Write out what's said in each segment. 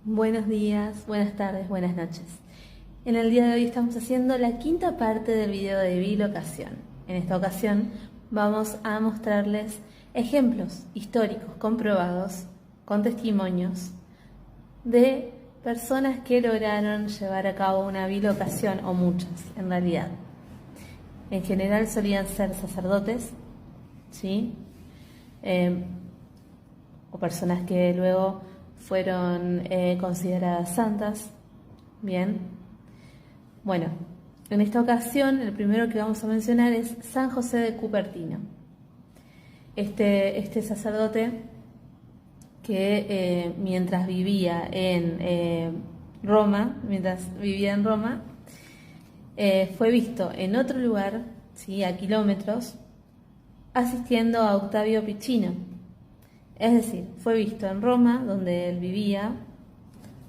Buenos días, buenas tardes, buenas noches. En el día de hoy estamos haciendo la quinta parte del video de bilocación. En esta ocasión vamos a mostrarles ejemplos históricos comprobados con testimonios de personas que lograron llevar a cabo una bilocación, o muchas en realidad. En general solían ser sacerdotes, ¿sí? O personas que luego fueron consideradas santas. Bien. Bueno, en esta ocasión el primero que vamos a mencionar es San José de Cupertino. Este sacerdote que mientras vivía en Roma, fue visto en otro lugar, ¿sí?, a kilómetros, asistiendo a Octavio Piccinno. Es decir, fue visto en Roma, donde él vivía,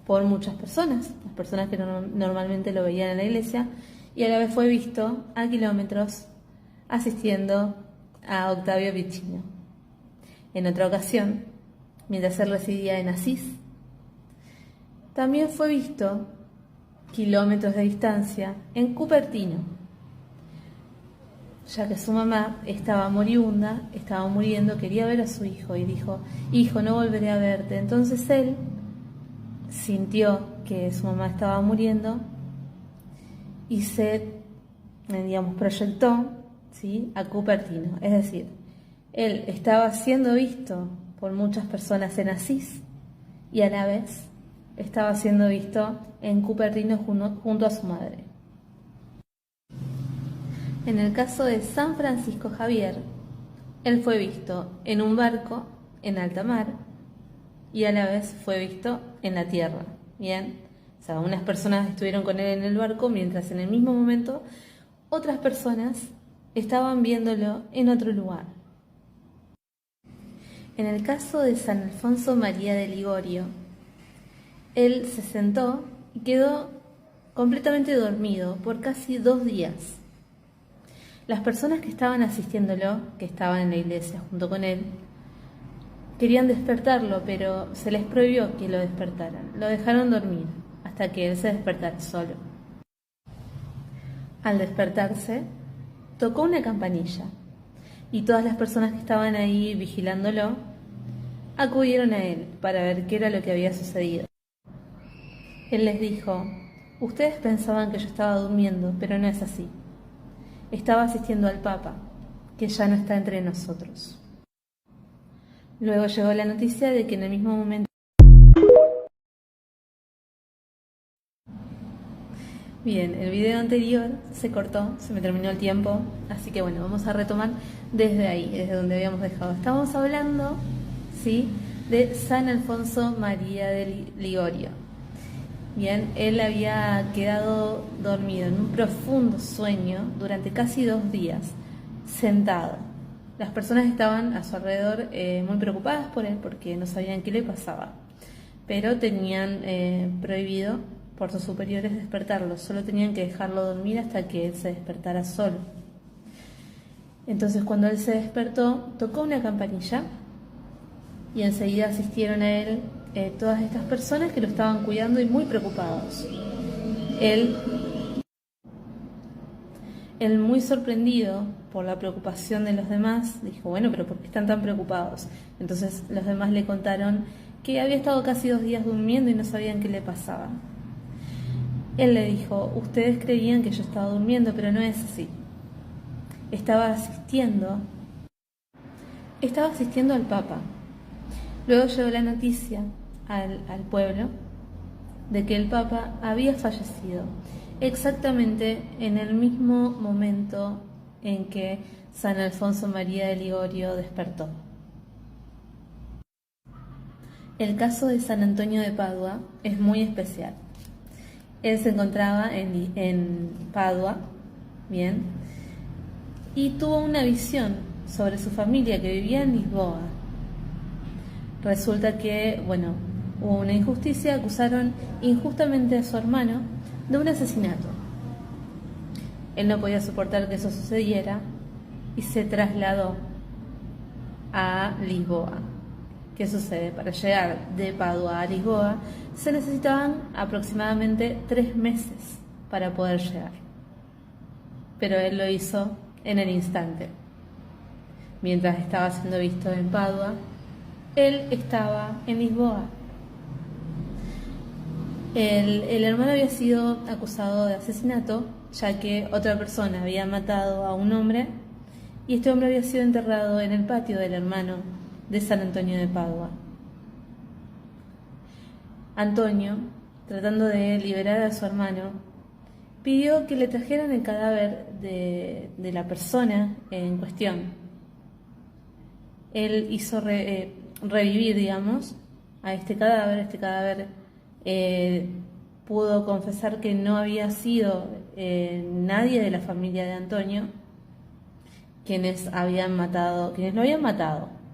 por muchas personas, las personas que normalmente lo veían en la iglesia, y a la vez fue visto a kilómetros asistiendo a Octavio Piccinno. En otra ocasión, mientras él residía en Asís, también fue visto kilómetros de distancia en Cupertino, ya que su mamá estaba moribunda, estaba muriendo, quería ver a su hijo y dijo: hijo, no volveré a verte. Entonces él sintió que su mamá estaba muriendo y se, proyectó, ¿sí?, a Cupertino. Es decir, él estaba siendo visto por muchas personas en Asís y a la vez estaba siendo visto en Cupertino junto a su madre. En el caso de San Francisco Javier, él fue visto en un barco en alta mar y a la vez fue visto en la tierra. Bien, o sea, unas personas estuvieron con él en el barco, mientras en el mismo momento otras personas estaban viéndolo en otro lugar. En el caso de San Alfonso María de Ligorio, él se sentó y quedó completamente dormido por casi 2 días. Las personas que estaban asistiéndolo, que estaban en la iglesia junto con él, querían despertarlo, pero se les prohibió que lo despertaran. Lo dejaron dormir hasta que él se despertara solo. Al despertarse, tocó una campanilla y todas las personas que estaban ahí vigilándolo acudieron a él para ver qué era lo que había sucedido. Él les dijo: ustedes pensaban que yo estaba durmiendo, pero no es así. Estaba asistiendo al Papa, que ya no está entre nosotros. Luego llegó la noticia de que en el mismo momento... Bien, el video anterior se cortó, se me terminó el tiempo, así que bueno, vamos a retomar desde ahí, desde donde habíamos dejado. Estamos hablando, ¿sí?, de San Alfonso María de Ligorio. Bien, él había quedado dormido en un profundo sueño durante casi 2 días, sentado. Las personas estaban a su alrededor muy preocupadas por él porque no sabían qué le pasaba, pero tenían prohibido por sus superiores despertarlo, solo tenían que dejarlo dormir hasta que él se despertara solo. Entonces, cuando él se despertó, tocó una campanilla y enseguida asistieron a él todas estas personas que lo estaban cuidando y muy preocupados. Él muy sorprendido por la preocupación de los demás, dijo: bueno, pero ¿por qué están tan preocupados? Entonces los demás le contaron que había estado casi 2 días durmiendo y no sabían qué le pasaba. Él le dijo: ustedes creían que yo estaba durmiendo, pero no es así. Estaba asistiendo al Papa. Luego llegó la noticia al pueblo de que el Papa había fallecido exactamente en el mismo momento en que San Alfonso María de Ligorio despertó. El caso de San Antonio de Padua es muy especial. Él se encontraba en Padua, bien, y tuvo una visión sobre su familia que vivía en Lisboa. Resulta que, hubo una injusticia, acusaron injustamente a su hermano de un asesinato. Él no podía soportar que eso sucediera y se trasladó a Lisboa. ¿Qué sucede? Para llegar de Padua a Lisboa se necesitaban aproximadamente 3 meses para poder llegar. Pero él lo hizo en el instante. Mientras estaba siendo visto en Padua, él estaba en Lisboa. El hermano había sido acusado de asesinato, ya que otra persona había matado a un hombre y este hombre había sido enterrado en el patio del hermano de San Antonio de Padua. Antonio, tratando de liberar a su hermano, pidió que le trajeran el cadáver de la persona en cuestión. Él hizo revivir, digamos, a este cadáver. Este cadáver pudo confesar que no había sido nadie de la familia de Antonio quienes lo habían matado,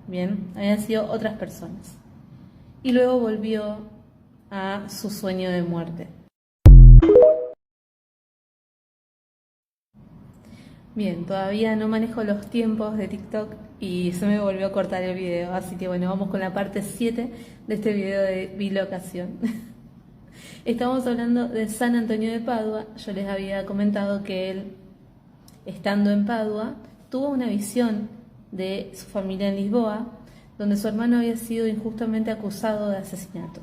bien, habían sido otras personas. Y luego volvió a su sueño de muerte. Bien, todavía no manejo los tiempos de TikTok y se me volvió a cortar el video, así que bueno, vamos con la parte 7 de este video de bilocación. Estamos hablando de San Antonio de Padua. Yo les había comentado que él, estando en Padua, tuvo una visión de su familia en Lisboa, donde su hermano había sido injustamente acusado de asesinato.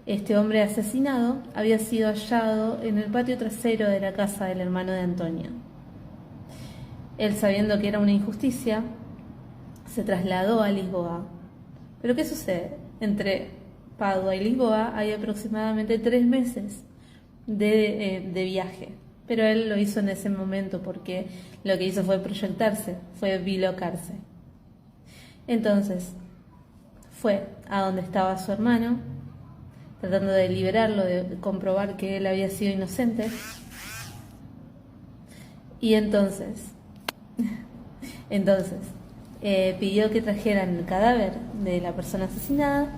Este hombre asesinado había sido hallado en el patio trasero de la casa del hermano de Antonio. Él, sabiendo que era una injusticia, se trasladó a Lisboa. Pero ¿qué sucede? Entre Padua y Lisboa hay aproximadamente 3 meses de viaje. Pero él lo hizo en ese momento porque lo que hizo fue proyectarse, fue bilocarse. Entonces, fue a donde estaba su hermano, tratando de liberarlo, de comprobar que él había sido inocente. Y entonces pidió que trajeran el cadáver de la persona asesinada.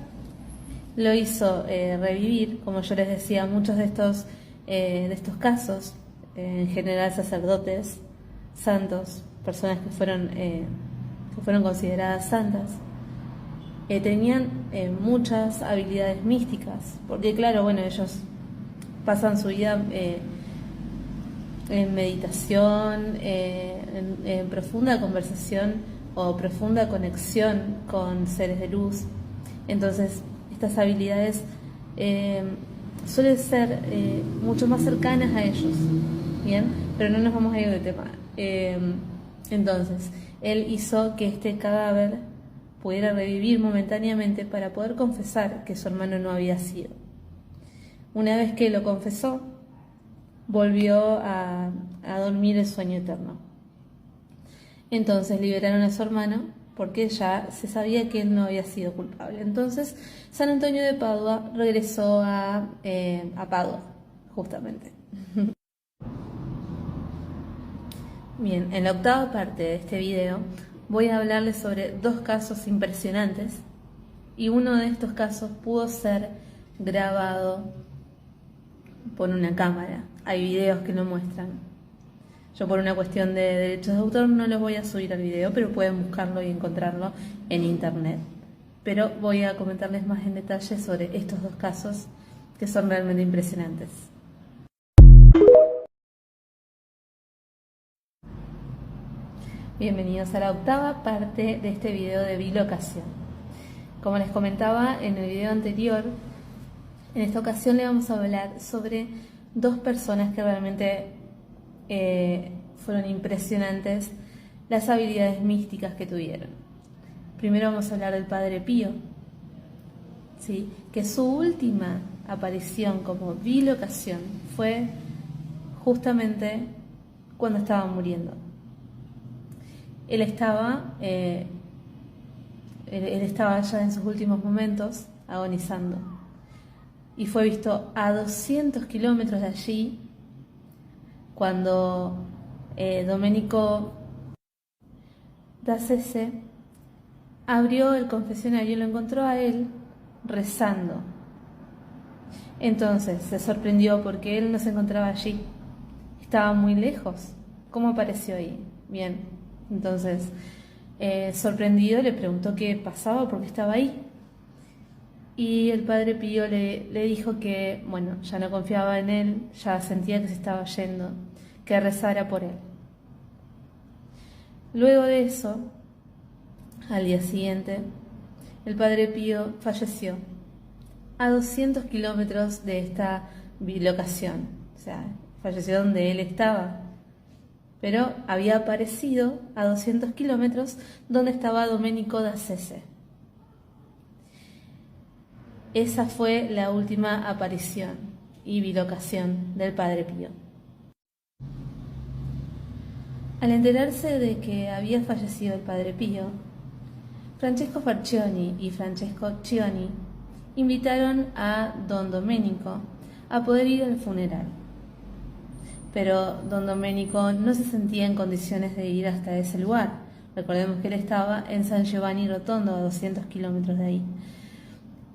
Lo hizo revivir, como yo les decía, muchos de estos casos, en general sacerdotes, santos, personas que fueron consideradas santas, tenían muchas habilidades místicas, porque claro, bueno, ellos pasan su vida en meditación, en profunda conversación o profunda conexión con seres de luz. Entonces, estas habilidades suelen ser mucho más cercanas a ellos, ¿bien? Pero no nos vamos a ir de tema. Entonces, él hizo que este cadáver pudiera revivir momentáneamente para poder confesar que su hermano no había sido. Una vez que lo confesó, volvió a dormir el sueño eterno. Entonces liberaron a su hermano porque ya se sabía que él no había sido culpable. Entonces San Antonio de Padua regresó a Padua, justamente. Bien, en la octava parte de este video voy a hablarles sobre 2 casos impresionantes, y uno de estos casos pudo ser grabado por una cámara. Hay videos que lo muestran. Yo, por una cuestión de derechos de autor, no los voy a subir al video, pero pueden buscarlo y encontrarlo en internet. Pero voy a comentarles más en detalle sobre estos 2 casos que son realmente impresionantes. Bienvenidos a la octava parte de este video de bilocación. Como les comentaba en el video anterior, en esta ocasión le vamos a hablar sobre 2 personas que realmente fueron impresionantes las habilidades místicas que tuvieron. Primero vamos a hablar del Padre Pío, ¿sí? Que su última aparición como bilocación fue justamente cuando estaba muriendo. Él estaba ya en sus últimos momentos agonizando y fue visto a 200 kilómetros de allí cuando Domenico da Sese abrió el confesionario y lo encontró a él rezando. Entonces se sorprendió porque él no se encontraba allí, estaba muy lejos. ¿Cómo apareció ahí? Bien, entonces Sorprendido le preguntó qué pasaba, por qué estaba ahí. Y el padre Pío le dijo que, bueno, ya no confiaba en él, ya sentía que se estaba yendo, que rezara por él. Luego de eso, al día siguiente, el padre Pío falleció a 200 kilómetros de esta bilocación, o sea, falleció donde él estaba, pero había aparecido a 200 kilómetros donde estaba Domenico da Sese. Esa fue la última aparición y bilocación del padre Pío. Al enterarse de que había fallecido el padre Pío, Francesco Farchioni y Francesco Cioni invitaron a don Domenico a poder ir al funeral. Pero don Domenico no se sentía en condiciones de ir hasta ese lugar. Recordemos que él estaba en San Giovanni Rotondo, a 200 kilómetros de ahí.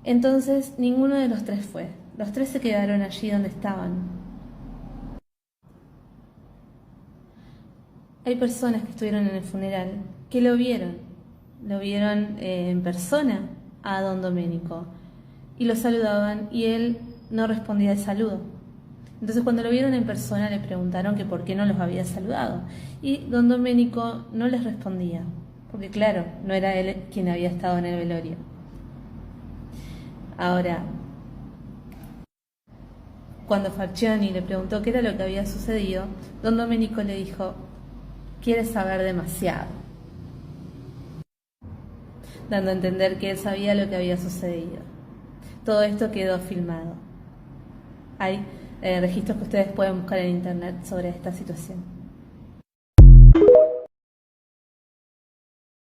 Entonces ninguno de los tres fue. Los tres se quedaron allí donde estaban. Hay personas que estuvieron en el funeral que lo vieron en persona a don Domenico y lo saludaban y él no respondía al saludo. Entonces cuando lo vieron en persona le preguntaron que por qué no los había saludado y don Domenico no les respondía, porque claro, no era él quien había estado en el velorio. Ahora, cuando Farchioni le preguntó qué era lo que había sucedido, don Domenico le dijo: "Quieres saber demasiado", dando a entender que él sabía lo que había sucedido. Todo esto quedó filmado. Hay registros que ustedes pueden buscar en internet sobre esta situación.